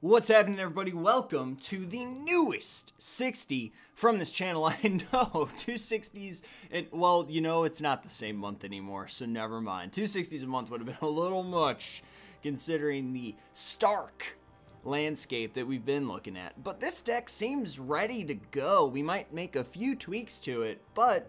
What's happening, everybody? Welcome to the newest 60 from this channel. I know, 260s, well, you know, it's not the same month anymore, so never mind. 260s a month would have been a little much, considering the stark landscape that we've been looking at. But this deck seems ready to go. We might make a few tweaks to it, but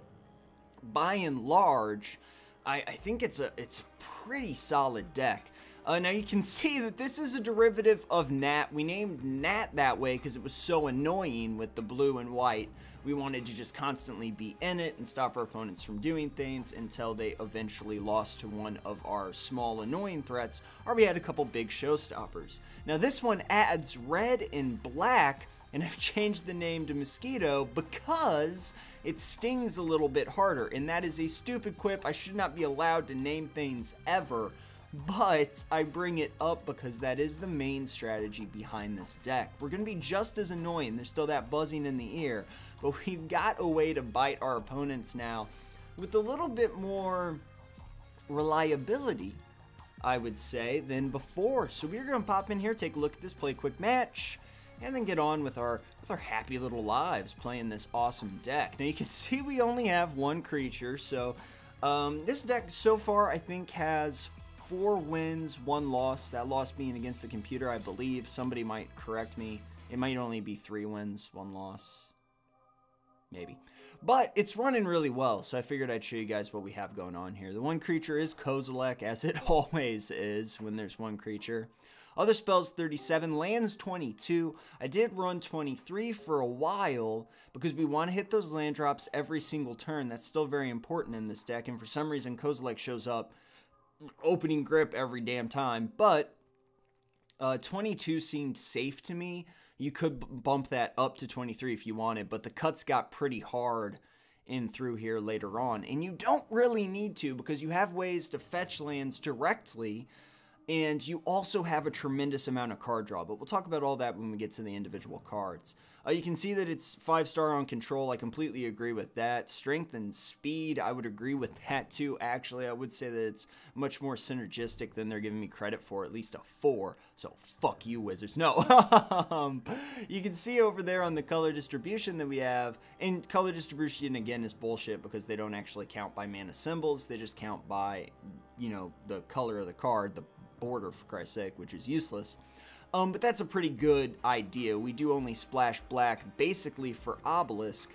by and large, I think it's a pretty solid deck. Now you can see that this is a derivative of Nat. We named Nat that way because it was so annoying with the blue and white. We wanted to just constantly be in it and stop our opponents from doing things until they eventually lost to one of our small annoying threats, or we had a couple big showstoppers. Now this one adds red and black, and I've changed the name to Mosquito because it stings a little bit harder, and that is a stupid quip. I should not be allowed to name things ever. But I bring it up because that is the main strategy behind this deck. We're going to be just as annoying. There's still that buzzing in the ear. But we've got a way to bite our opponents now with a little bit more reliability, I would say, than before. So we're going to pop in here, take a look at this, play a quick match, and then get on with our happy little lives playing this awesome deck. Now you can see we only have one creature. So this deck so far I think has 4 wins, 1 loss. That loss being against the computer, I believe. Somebody might correct me. It might only be 3 wins, 1 loss. Maybe. But it's running really well, so I figured I'd show you guys what we have going on here. The one creature is Kozilek, as it always is when there's one creature. Other spells 37, lands 22. I did run 23 for a while because we want to hit those land drops every single turn. That's still very important in this deck, and for some reason Kozilek shows up opening grip every damn time. But 22 seemed safe to me. You could bump that up to 23 if you wanted, but the cuts got pretty hard in through here later on, and you don't really need to because you have ways to fetch lands directly, and you also have a tremendous amount of card draw, but we'll talk about all that when we get to the individual cards. You can see that it's 5-star on control. I completely agree with that. Strength and speed, I would agree with that too. Actually, I would say that it's much more synergistic than they're giving me credit for, at least a 4. So fuck you, Wizards. No. You can see over there on the color distribution that we have, and color distribution again is bullshit because they don't actually count by mana symbols. They just count by, you know, the color of the card, the border, for Christ's sake, which is useless. But that's a pretty good idea. We do only splash black basically for Obelisk,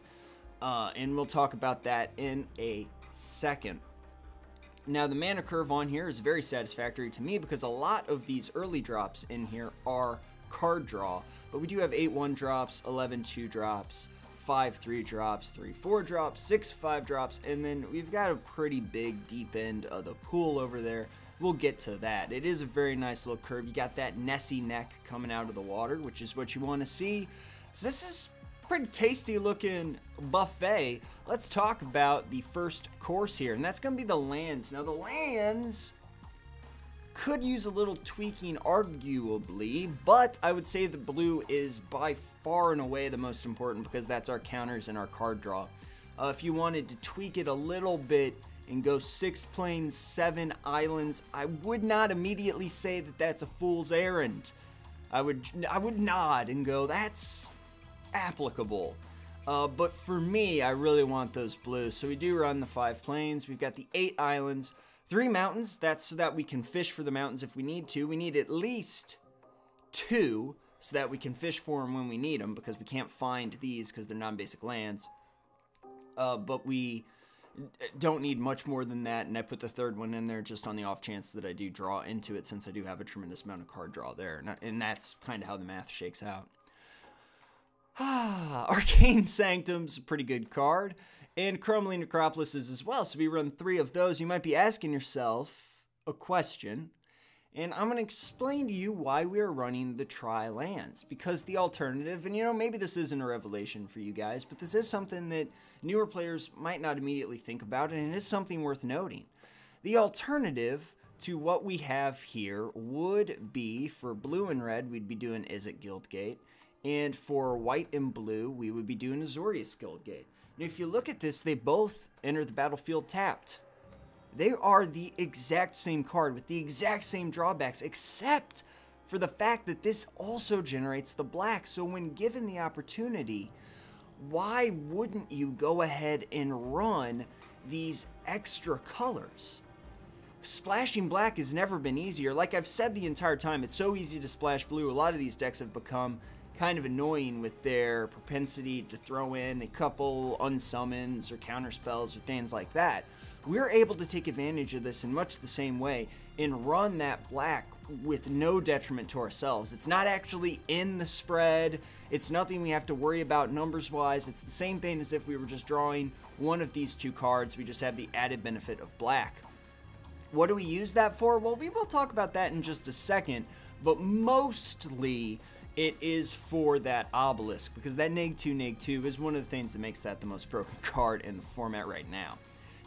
and we'll talk about that in a second. Now the mana curve on here is very satisfactory to me because a lot of these early drops in here are card draw, but we do have 8-1 drops, 11-2 drops, 5-3 drops, 3-4 drops, 6-5 drops, and then we've got a pretty big deep end of the pool over there. We'll get to that. It is a very nice little curve. You got that Nessie neck coming out of the water, which is what you want to see. So this is pretty tasty looking buffet. Let's talk about the first course here, and that's going to be the lands. Now the lands could use a little tweaking arguably, but I would say the blue is by far and away the most important because that's our counters and our card draw. If you wanted to tweak it a little bit and go 6 plains, 7 islands, I would not immediately say that that's a fool's errand. I would nod and go, that's applicable. But for me, I really want those blues. So we do run the 5 plains. We've got the 8 islands, 3 mountains. That's so that we can fish for the mountains if we need to. We need at least 2 so that we can fish for them when we need them because we can't find these because they're non-basic lands. But we don't need much more than that, and I put the 3rd one in there just on the off chance that I do draw into it since I do have a tremendous amount of card draw there, and that's kind of how the math shakes out. Arcane Sanctum's a pretty good card, and Crumbling Necropolis is as well, so we run 3 of those. You might be asking yourself a question, and I'm going to explain to you why we are running the tri-lands, because the alternative, and you know, maybe this isn't a revelation for you guys, but this is something that newer players might not immediately think about, and it is something worth noting. The alternative to what we have here would be, for blue and red, we'd be doing Izzet Guildgate, and for white and blue, we would be doing Azorius Guildgate. And if you look at this, they both enter the battlefield tapped. They are the exact same card with the exact same drawbacks, except for the fact that this also generates the black. So when given the opportunity, why wouldn't you go ahead and run these extra colors? Splashing black has never been easier. Like I've said the entire time, it's so easy to splash blue. A lot of these decks have become kind of annoying with their propensity to throw in a couple unsummons or counterspells or things like that. We're able to take advantage of this in much the same way and run that black with no detriment to ourselves. It's not actually in the spread. It's nothing we have to worry about numbers-wise. It's the same thing as if we were just drawing one of these two cards. We just have the added benefit of black. What do we use that for? Well, we will talk about that in just a second, but mostly it is for that obelisk, because that neg2 is one of the things that makes that the most broken card in the format right now.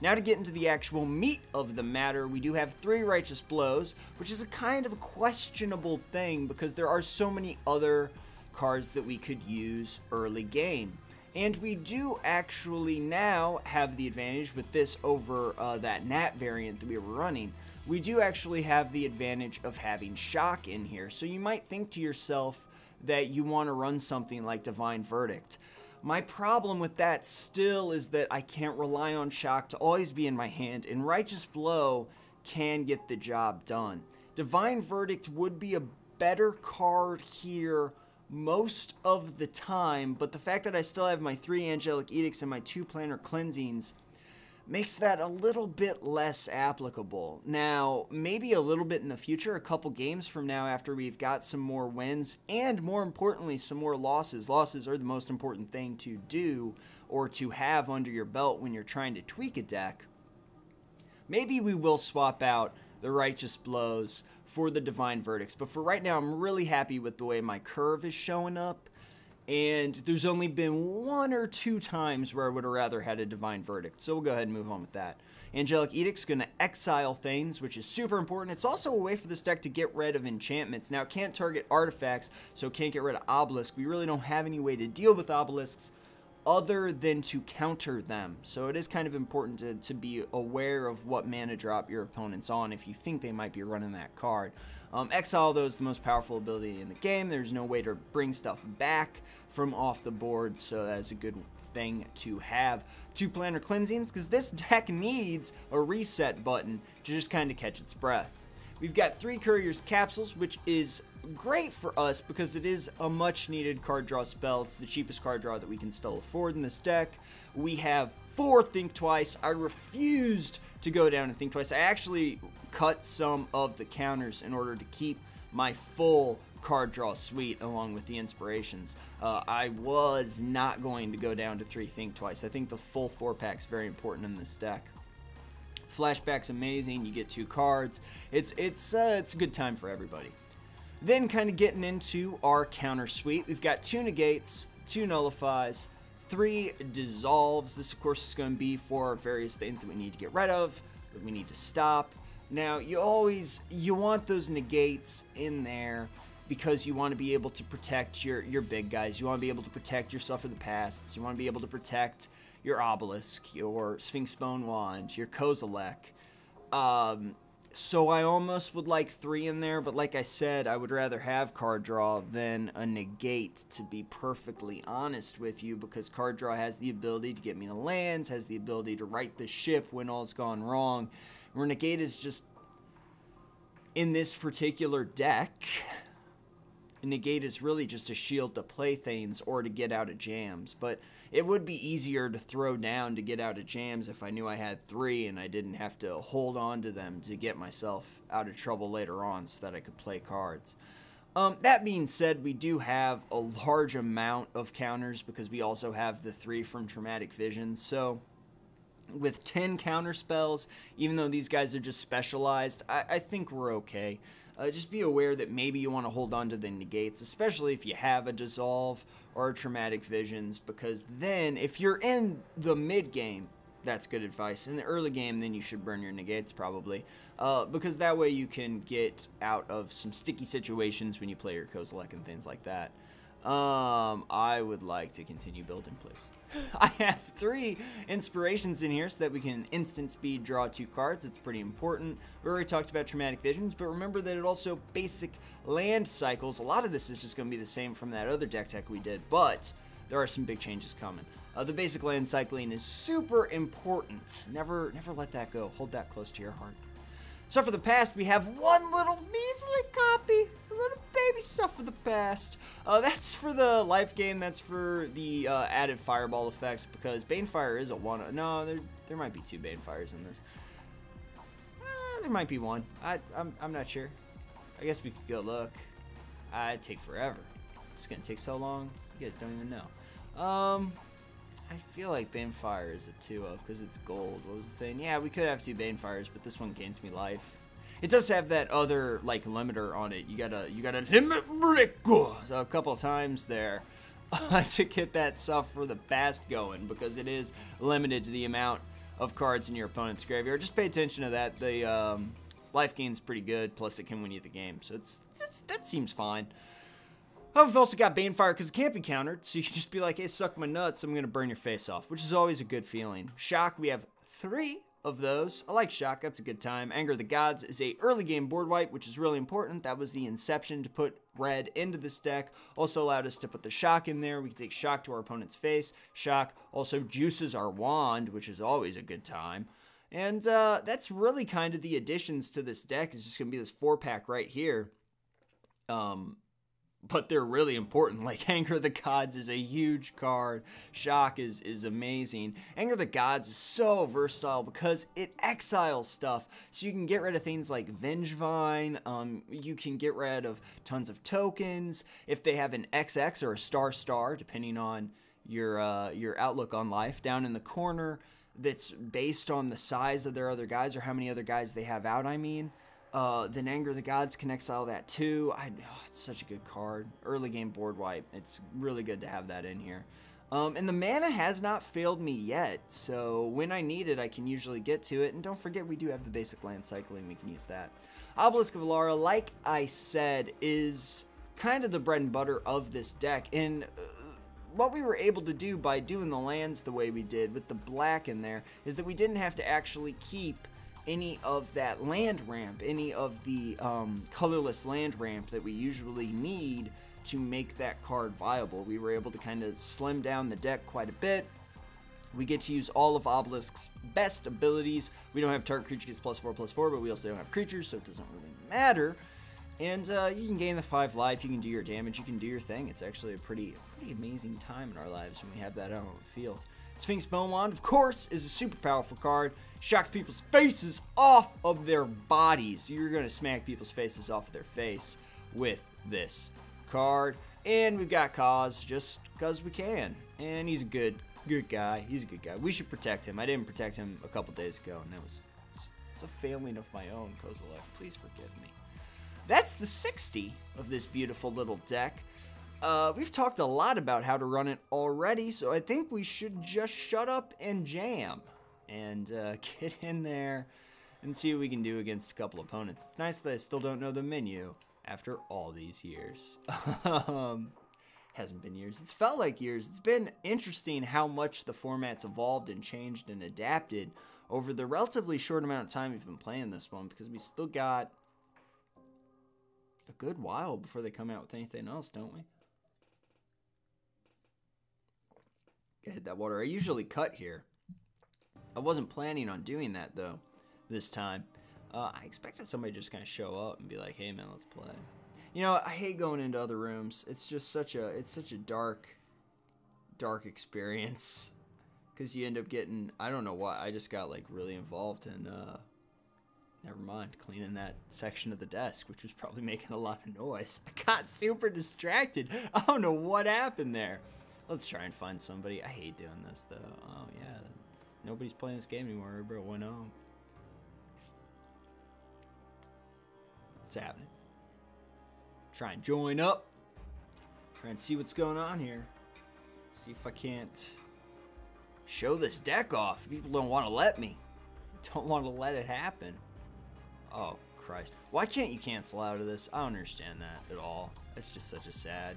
Now to get into the actual meat of the matter, we do have 3 Righteous Blows, which is a kind of a questionable thing because there are so many other cards that we could use early game. And we do actually now have the advantage with this over that Nat variant that we were running. We do actually have the advantage of having Shock in here. So you might think to yourself that you want to run something like Divine Verdict. My problem with that still is that I can't rely on Shock to always be in my hand, and Righteous Blow can get the job done. Divine Verdict would be a better card here most of the time, but the fact that I still have my 3 Angelic Edicts and my 2 Planar Cleansings makes that a little bit less applicable. Now, maybe a little bit in the future, a couple games from now after we've got some more wins, and more importantly, some more losses. Losses are the most important thing to do or to have under your belt when you're trying to tweak a deck. Maybe we will swap out the Righteous Blows for the Divine Verdicts, but for right now, I'm really happy with the way my curve is showing up, and there's only been 1 or 2 times where I would have rather had a Divine Verdict, so we'll go ahead and move on with that. Angelic Edict's going to exile things, which is super important. It's also a way for this deck to get rid of enchantments. Now, it can't target artifacts, so it can't get rid of Obelisk. We really don't have any way to deal with Obelisks other than to counter them. So it is kind of important to be aware of what mana drop your opponent's on if you think they might be running that card. Exile, though, is the most powerful ability in the game. There's no way to bring stuff back from off the board, so that is a good thing to have. 2 Planar Cleansings, because this deck needs a reset button to just kind of catch its breath. We've got 3 Courier's Capsules, which is great for us because it is a much needed card draw spell. It's the cheapest card draw that we can still afford in this deck. We have 4 Think Twice. I refused to go down to Think Twice. I actually cut some of the counters in order to keep my full card draw suite along with the inspirations. I was not going to go down to 3 Think Twice. I think the full 4-pack is very important in this deck. Flashback's amazing. You get 2 cards. It's a good time for everybody. Then kind of getting into our counter suite, we've got 2 Negates, 2 Nullifies, 3 Dissolves. This, of course, is going to be for various things that we need to get rid of, that we need to stop. Now, you want those Negates in there because you want to be able to protect your big guys. You want to be able to protect your Suffer the Pasts. You want to be able to protect your Obelisk, your Sphinx Bone Wand, your Kozilek. So I almost would like 3 in there, but like I said, I would rather have card draw than a negate, to be perfectly honest with you, because card draw has the ability to get me the lands, has the ability to right the ship when all's gone wrong, where negate is just, in this particular deck, negate is really just a shield to play things or to get out of jams. But it would be easier to throw down to get out of jams if I knew I had 3 and I didn't have to hold on to them to get myself out of trouble later on so that I could play cards. That being said, we do have a large amount of counters because we also have the 3 from Traumatic Vision. So with 10 counter spells, even though these guys are just specialized, I think we're okay. Just be aware that maybe you want to hold on to the negates, especially if you have a Dissolve or a Traumatic Visions, because then if you're in the mid game, that's good advice. In the early game, then you should burn your negates probably, because that way you can get out of some sticky situations when you play your Kozilek and things like that. I would like to continue building, please. I have 3 inspirations in here so that we can instant speed draw 2 cards. It's pretty important. We already talked about traumatic visions, but remember that it also basic land cycles. A lot of this is just going to be the same from that other deck tech we did, but there are some big changes coming. The basic land cycling is super important. Never let that go. Hold that close to your heart. So for the past, we have one little measly copy, a little baby stuff for the past. That's for the life gain. That's for the added fireball effects, because Banefire is a one. No, there might be 2 Banefires in this. There might be 1. I'm not sure. I guess we could go look. It'd take forever. It's gonna take so long. You guys don't even know. I feel like Banefire is a 2 of, because it's gold. What was the thing? Yeah, we could have 2 Banefires, but this one gains me life. It does have that other like limiter on it. You gotta limit break a couple of times there to get that stuff for the past going, because it is limited to the amount of cards in your opponent's graveyard. Just pay attention to that. The life gain's pretty good, plus it can win you the game, so that seems fine. We've also got Banefire because it can't be countered, so you can just be like, hey, suck my nuts, I'm going to burn your face off, which is always a good feeling. Shock, we have 3 of those. I like Shock, that's a good time. Anger of the Gods is a early game board wipe, which is really important. That was the inception to put red into this deck. Also allowed us to put the Shock in there. We can take Shock to our opponent's face. Shock also juices our wand, which is always a good time. And that's really kind of the additions to this deck. It's just going to be this 4-pack right here. But they're really important. Like, Anger of the Gods is a huge card. Shock is amazing. Anger of the Gods is so versatile because it exiles stuff. So you can get rid of things like Vengevine. You can get rid of tons of tokens. If they have an XX or a star, depending on your outlook on life, down in the corner, that's based on the size of their other guys, or how many other guys they have out, I mean. Then Anger of the Gods can exile that too. It's such a good card. Early game board wipe. It's really good to have that in here. And the mana has not failed me yet, so when I need it, I can usually get to it. And don't forget, we do have the basic land cycling. We can use that. Obelisk of Alara, like I said, is kind of the bread and butter of this deck. And what we were able to do by doing the lands the way we did with the black in there is that we didn't have to actually keep any of that land ramp, any of the colorless land ramp that we usually need to make that card viable. We were able to kind of slim down the deck quite a bit. We get to use all of Obelisk's best abilities. We don't have target creature gets +4/+4, but we also don't have creatures, so it doesn't really matter. And you can gain the 5 life, you can do your damage, you can do your thing. It's actually a pretty amazing time in our lives when we have that out on the field. Sphinx Bone Wand, of course, is a super powerful card. Shocks people's faces off of their bodies. You're going to smack people's faces off of their face with this card. And we've got Kaz, just because we can. And he's a good guy. He's a good guy. We should protect him. I didn't protect him a couple days ago, and it's a failing of my own, Kozilek. Please forgive me. That's the 60 of this beautiful little deck. We've talked a lot about how to run it already, so I think we should just shut up and jam and get in there and see what we can do against a couple opponents. It's nice that I still don't know the menu after all these years. Hasn't been years. It's felt like years. It's been interesting how much the format's evolved and changed and adapted over the relatively short amount of time we've been playing this one, because we still got a good while before they come out with anything else, don't we? Hit that water. I usually cut here. I wasn't planning on doing that though this time. I expected somebody to just kind of show up and be like, hey man, let's play. You know, I hate going into other rooms. It's just such a dark experience, because you end up getting, I don't know why, I just got like really involved in never mind, cleaning that section of the desk, which was probably making a lot of noise. I got super distracted. I don't know what happened there. Let's try and find somebody. I hate doing this, though. Oh, yeah. Nobody's playing this game anymore. Everybody went home. What's happening? Try and join up. Try and see what's going on here. See if I can't show this deck off. People don't want to let me. Don't want to let it happen. Oh, Christ. Why can't you cancel out of this? I don't understand that at all. It's just such a sad...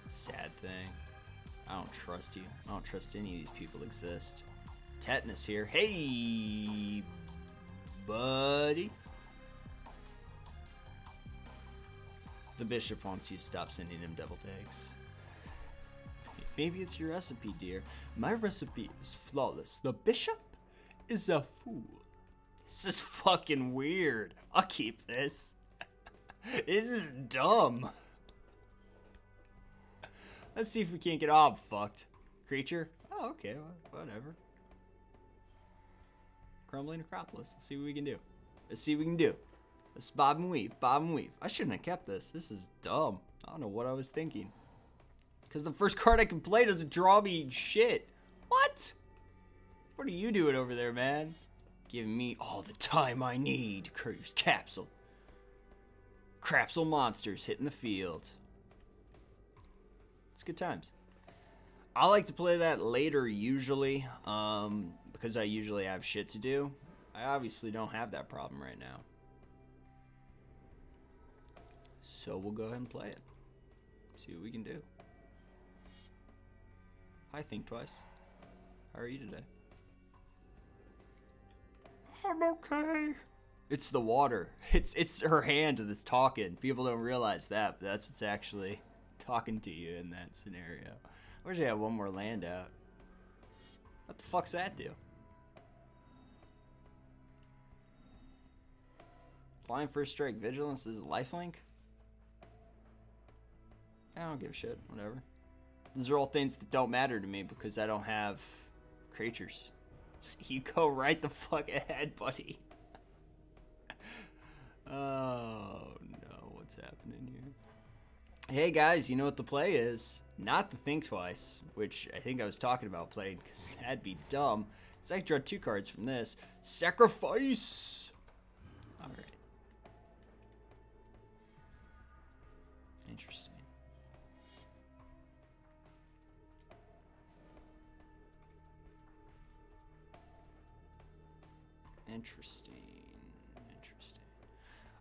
Sad thing. I don't trust you. I don't trust any of these people exist. Tetanus here. Hey, buddy. The bishop wants you to stop sending him deviled eggs. Maybe it's your recipe, dear. My recipe is flawless. The bishop is a fool. This is fucking weird. I'll keep this. This is dumb. Let's see if we can't get all fucked. Creature? Oh, okay, whatever. Crumbling Acropolis. Let's see what we can do. Let's see what we can do. Let's bob and weave, bob and weave. I shouldn't have kept this. This is dumb. I don't know what I was thinking. Because the first card I can play doesn't draw me shit. What? What are you doing over there, man? Giving me all the time I need to curse capsule. Crapsule monsters hitting the field. It's good times. I like to play that later usually, because I usually have shit to do. I obviously don't have that problem right now. So we'll go ahead and play it. See what we can do. Hi, Think Twice. How are you today? I'm okay. It's the water. It's her hand that's talking. People don't realize that, but that's what's actually talking to you in that scenario. I wish I had one more land out. What the fuck's that do? Flying First Strike, Vigilance is a lifelink? I don't give a shit, whatever. Those are all things that don't matter to me because I don't have creatures. So you go right the fuck ahead, buddy. Oh no, what's happening here? Hey guys, you know what the play is? Not the Think Twice, which I think I was talking about playing because that'd be dumb. So I can draw 2 cards from this. Sacrifice! Alright. Interesting. Interesting.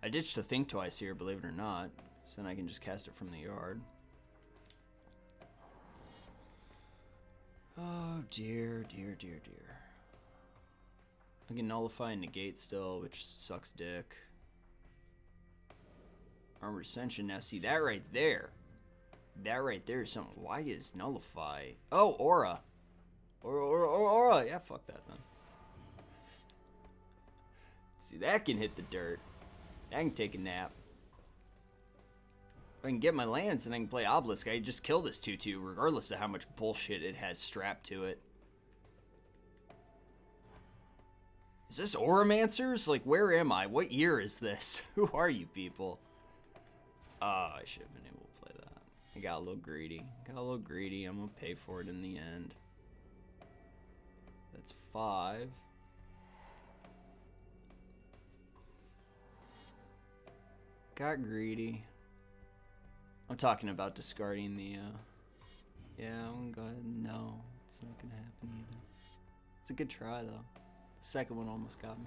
I ditched the Think Twice here, believe it or not. So then I can just cast it from the yard. Oh, dear, dear, dear, dear. I can nullify and negate still, which sucks dick. Armored Ascension. Now, see, that right there. That right there is something. Why is nullify? Oh, Aura. Aura. Yeah, fuck that, then. See, that can hit the dirt. I can take a nap. If I can get my lands and I can play Obelisk, I just kill this 2/2 regardless of how much bullshit it has strapped to it. Is this Auramancers? Like, where am I? What year is this? Who are you people? Oh, I should have been able to play that. I got a little greedy. I'm gonna pay for it in the end. That's 5. Got greedy. I'm talking about discarding the, yeah, I'm gonna go ahead and no. It's not gonna happen either. It's a good try, though. The second one almost got me.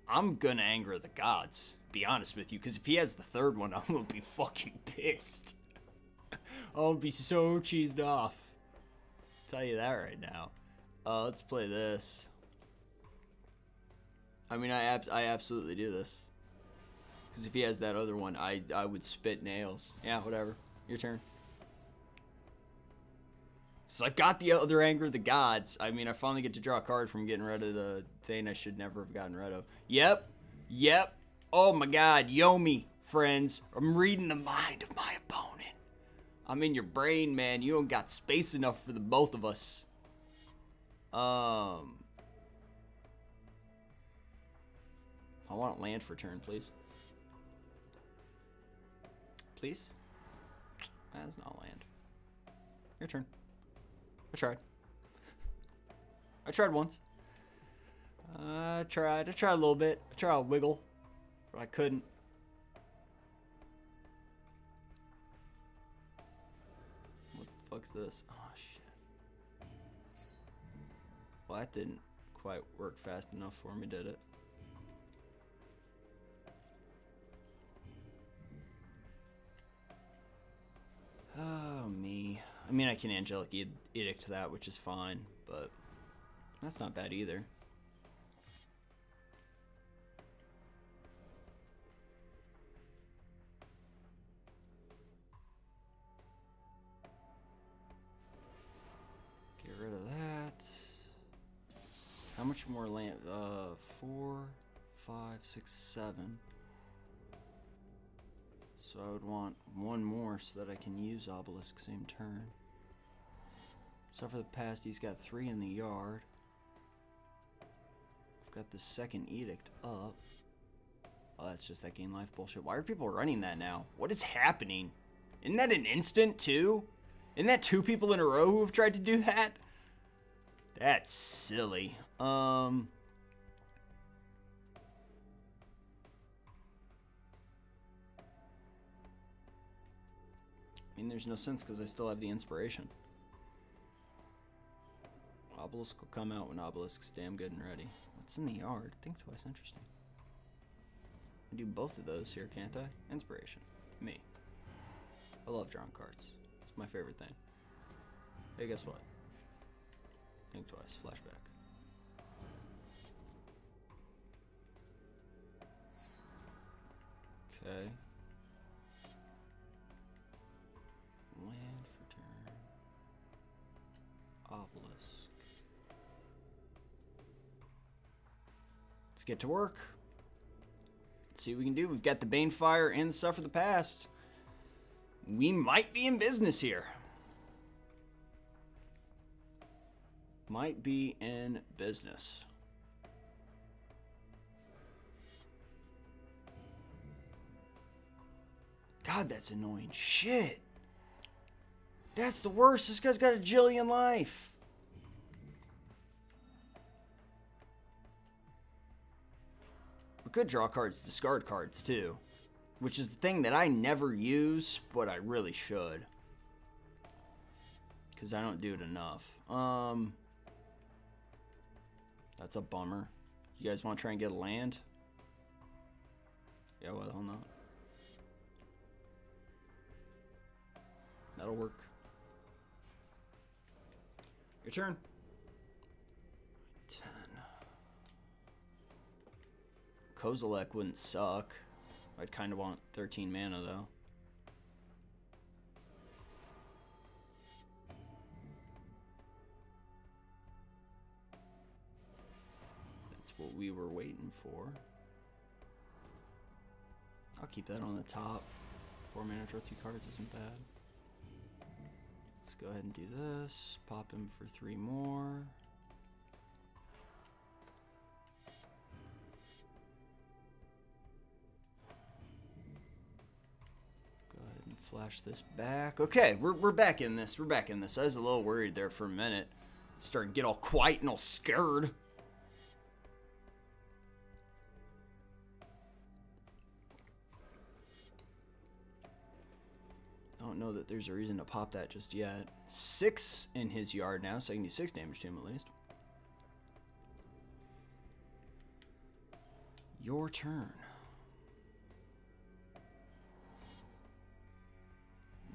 I'm gonna anger the gods, be honest with you, because if he has the third one, I'm gonna be fucking pissed. I'll be so cheesed off. I'll tell you that right now. Let's play this. I mean, I absolutely do this. Because if he has that other one, I would spit nails. Yeah, whatever. Your turn. So I've got the other Anger of the Gods. I mean, I finally get to draw a card from getting rid of the thing I should never have gotten rid of. Yep. Oh my god, Yomi, friends. I'm reading the mind of my opponent. I'm in your brain, man. You don't got space enough for the both of us. I want land for turn, please. Please? That's not land. Your turn. I tried once. I tried a little bit. I tried a wiggle, but I couldn't. What the fuck's this? Oh, shit. Well, that didn't quite work fast enough for me, did it? I mean, I can Angelic Edict that, which is fine, but that's not bad either. Get rid of that. How much more land? 4, 5, 6, 7. So I would want one more so that I can use Obelisk same turn. So for the past, he's got 3 in the yard. I've got the second edict up. Oh, that's just that gain life bullshit. Why are people running that now? What is happening? Isn't that an instant too? Isn't that 2 people in a row who have tried to do that? That's silly. I mean, there's no sense because I still have the inspiration. Obelisk will come out when Obelisk's damn good and ready. What's in the yard? Think twice. Interesting. I do both of those here, can't I? Inspiration. Me. I love drawing cards. It's my favorite thing. Hey, guess what? Think twice. Flashback. Okay. Land for turn. Obelisk. Let's get to work. Let's see what we can do. We've got the Banefire and the Suffer the Past. We might be in business here. Might be in business. God, that's annoying. Shit. That's the worst. This guy's got a jillion life. We could draw cards, discard cards too. Which is the thing that I never use, but I really should. Because I don't do it enough. That's a bummer. You guys want to try and get a land? Yeah, why the hell not? That'll work. Your turn. 10. Kozilek wouldn't suck. I'd kind of want 13 mana though. That's what we were waiting for. I'll keep that on the top. 4 mana, draw 2 cards isn't bad. Let's go ahead and do this. Pop him for 3 more. Go ahead and flash this back. Okay, we're back in this. We're back in this. I was a little worried there for a minute. Starting to get all quiet and all scared. I don't know that there's a reason to pop that just yet. 6 in his yard now, so I can do 6 damage to him at least. Your turn.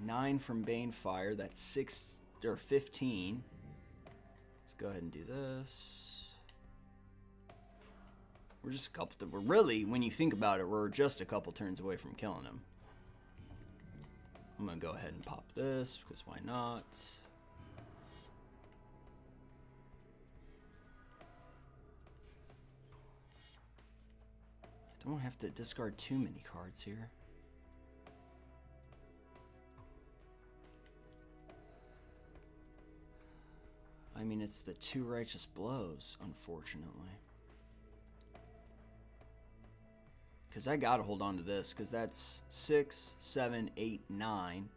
9 from Banefire, that's 6 or 15. Let's go ahead and do this. We're just a couple. We're really, when you think about it, we're just a couple turns away from killing him. I'm gonna go ahead and pop this, because why not? I don't have to discard too many cards here. I mean, it's the 2 Righteous Blows, unfortunately. Because I gotta hold on to this, because that's 6, 7, 8, 9.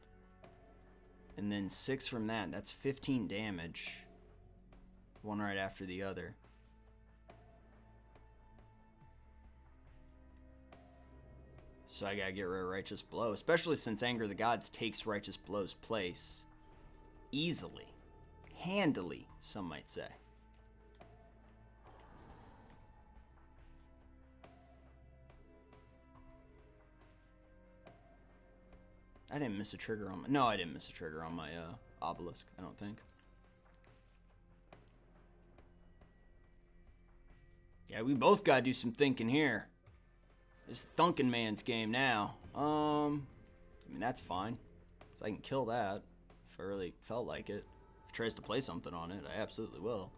And then 6 from that, that's 15 damage. One right after the other. So I gotta get rid of Righteous Blow, especially since Anger of the Gods takes Righteous Blow's place. Easily. Handily, some might say. I didn't miss a trigger on my... No, I didn't miss a trigger on my obelisk, I don't think. Yeah, we both gotta do some thinking here. This Thunkin' Man's game now. I mean, that's fine. So I can kill that if I really felt like it. If it tries to play something on it, I absolutely will.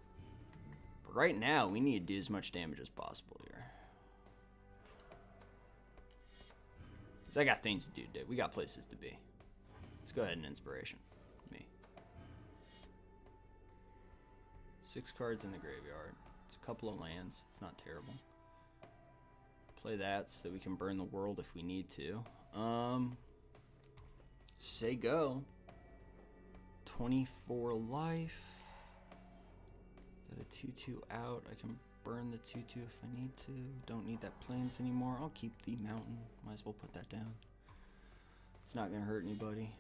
But right now, we need to do as much damage as possible here. Because I got things to do today. We got places to be. Let's go ahead and inspiration. Me. 6 cards in the graveyard. It's a couple of lands. It's not terrible. Play that so that we can burn the world if we need to. Say go. 24 life. Got a 2/2 out. I can burn the 2/2 if I need to. Don't need that plains anymore. I'll keep the mountain. Might as well put that down. It's not gonna hurt anybody.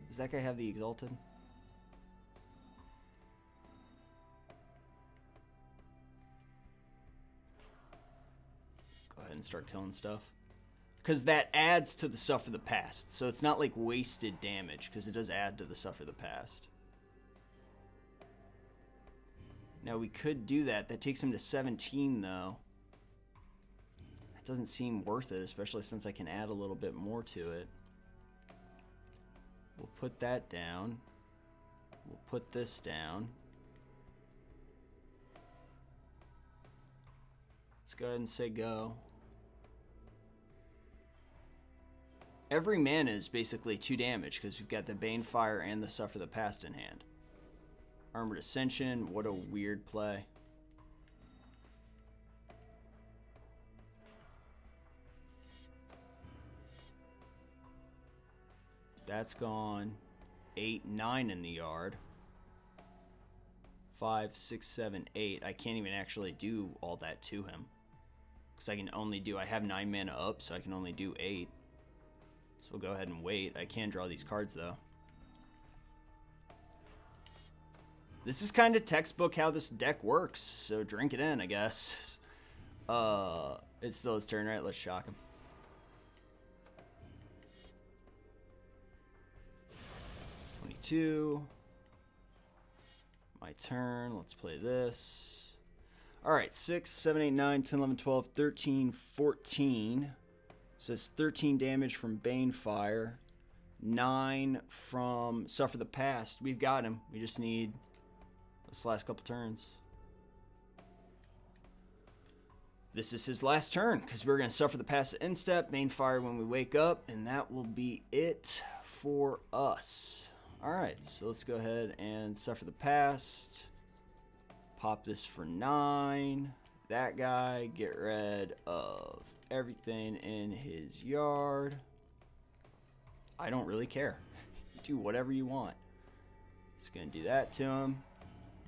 Does that guy have the exalted? Go ahead and start killing stuff. Because that adds to the Suffer the Past. So it's not like wasted damage, because it does add to the Suffer the Past. Now we could do that. That takes him to 17 though. That doesn't seem worth it, especially since I can add a little bit more to it. We'll put that down. We'll put this down. Let's go ahead and say go. Every mana is basically 2 damage because we've got the Banefire and the Suffer the Past in hand. Armored Ascension, what a weird play. That's gone. 8, 9 in the yard. 5, 6, 7, 8. I can't even actually do all that to him. Because I can only do, I have 9 mana up, so I can only do 8. So we'll go ahead and wait. I can draw these cards though. This is kind of textbook how this deck works, so drink it in, I guess. It's still his turn, right? Let's shock him. My turn. Let's play this. Alright, 6, 7, 8, 9, 10, 11, 12, 13, 14. So it's 13 damage from Banefire. 9 from Suffer the Past. We've got him. We just need this last couple turns. This is his last turn, because we're going to Suffer the Past at instep, Banefire when we wake up, and that will be it for us. Alright, so let's go ahead and Suffer the Past. Pop this for 9. That guy, get rid of everything in his yard. I don't really care. Do whatever you want. Just going to do that to him.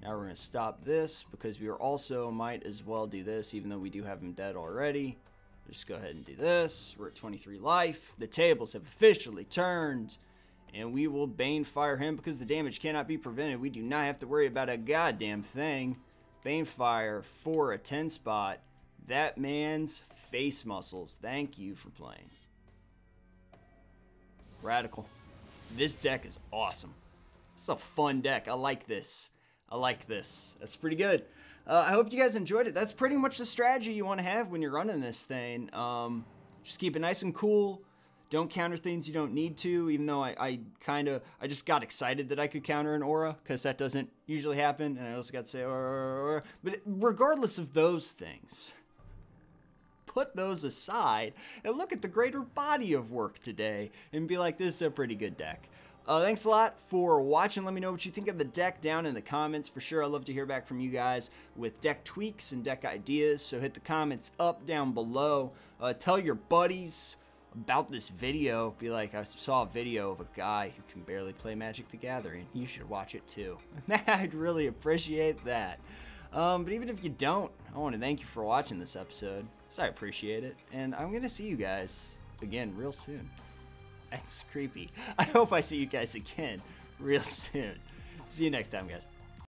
Now we're going to stop this because we are also might as well do this even though we do have him dead already. Just go ahead and do this. We're at 23 life. The tables have officially turned. And we will Banefire him because the damage cannot be prevented. We do not have to worry about a goddamn thing. Banefire for a 10 spot. That man's face muscles. Thank you for playing. Radical. This deck is awesome. It's a fun deck. I like this. I like this. That's pretty good. I hope you guys enjoyed it. That's pretty much the strategy you want to have when you're running this thing. Just keep it nice and cool. Don't counter things you don't need to, even though I just got excited that I could counter an aura, because that doesn't usually happen, and I also got to say aura. But regardless of those things, put those aside and look at the greater body of work today and be like, this is a pretty good deck. Thanks a lot for watching. Let me know what you think of the deck down in the comments. For sure, I'd love to hear back from you guys with deck tweaks and deck ideas, so hit the comments up down below. Tell your buddies about this video. Be like, I saw a video of a guy who can barely play Magic the Gathering. You should watch it too. I'd really appreciate that. But even if you don't, I want to thank you for watching this episode, so I appreciate it. And I'm going to see you guys again real soon. That's creepy. I hope I see you guys again real soon. See you next time, guys.